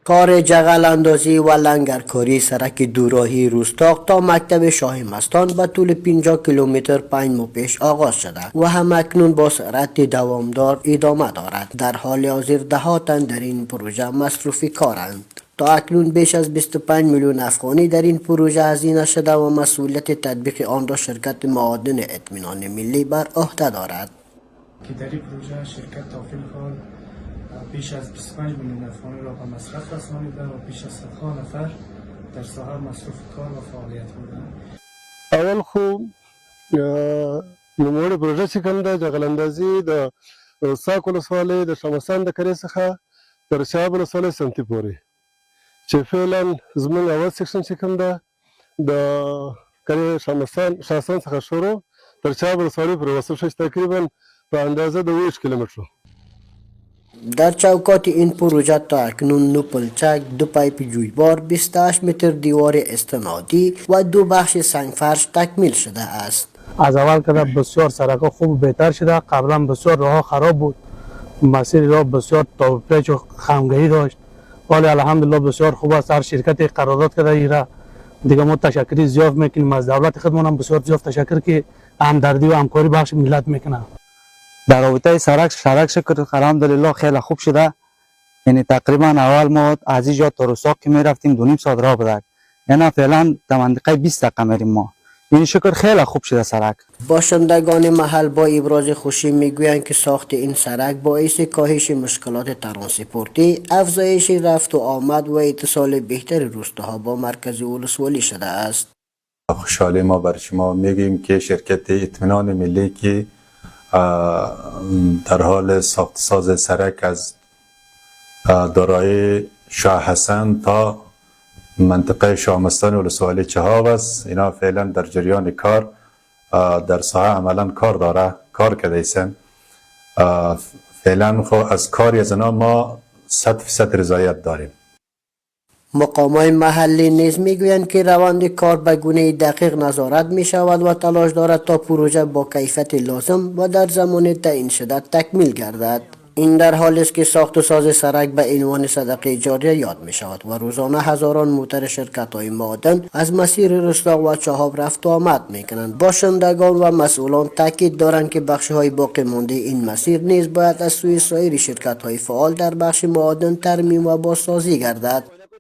کار جغل اندازی و لنگرکاری سرک دوراهی روستاق تا مکتب شاه مستان به طول 50 کیلومتر 5 ماه پیش آغاز شده و همکنون با سرعت دوامدار ادامه دارد. در حال حاضر دهها تن در این پروژه مصروف کارند. تا اکنون بیش از 25 میلیون افغانی در این پروژه هزینه شده و مسئولیت تطبیق آن را شرکت معادن اطمینان ملی بر عهده دارد. که در این پروژه شرکت داخل کار بیش از 25 میلیون افغانی را به مصرف رسانیده و بیش از صدها نفر در ساحه مصروف کار و فعالیت بودند. اول خو نوموړی پروژه چې کوم ده جغل اندازي د ساک ولسوالۍ د شمسان د کرې څخه تر شهاب ولسوالۍ سمتي پورې چې فعلا زموږ اول سیکشن چې کوم ده د کرې شمسان څخه شروع تر شهاب ولسوالۍ پورې وصل شوی تقریبا به اندازه د 20 کیلومترو. در چوکات این پروژه تا اکنون 9 پلچک، 2 پایپ جویبار، 28 متر دیوار استنادی و 2 بخش سنگفرش تکمیل شده است. از اول که بسیار سرک خوب و بهتر شده. قبلا بسیار راه خراب بود، مسیر راه بسیار تابپیچ و خمگهی داشت، ولی الحمدلله بسیار خوب است. هر شرکت قرارداد کرده ایره دیگه ما تشکری زیاد میکنیم از دولت خودمون هم بسیار زیاد تشکر که همدردی و همکاری بخش ملت میکنه. در رابطه سرک شکر الحمدلله خیلی خوب شده. یعنی تقریبا اول ما از اینجا تا روستاق که میرفتیم 2.5 ساعت راه بود، یعنی فعلا در منطقه 20 دقیقه میریم ما. این شکر خیلی خوب شده سرک. باشندگان محل با ابراز خوشی میگویند که ساخت این سرک باعث کاهش مشکلات ترانسپورتی، افزایش رفت و آمد و اتصال بهتر روستاها با مرکز ولسوالی شده است. خوشحالی ما بر شما میگیم که شرکت اطمینان ملی که در حال ساخت ساز سرک از دارای شاه حسن تا منطقه شاه مستان ولسوالی چهاب است. اینا فعلا در جریان کار در ساحه عملا کار کرده ایستند. فعلا از کاری از اینا ما 100% رضایت داریم. مقامای محلی نیز میگویند که روند کار به گونه دقیق نظارت می شود و تلاش دارد تا پروژه با کیفیت لازم و در زمان تعیین شده تکمیل گردد. این در حالی است که ساخت و ساز سرک به عنوان صدقه جاریه یاد می شود و روزانه هزاران موتر شرکت های معادن از مسیر روستاق و چهاب رفت و آمد می کنند. باشندگان و مسئولان تاکید دارند که بخش های باقی مانده این مسیر نیز باید از سوی سایر شرکت های فعال در بخش معادن ترمیم و بازسازی گردد.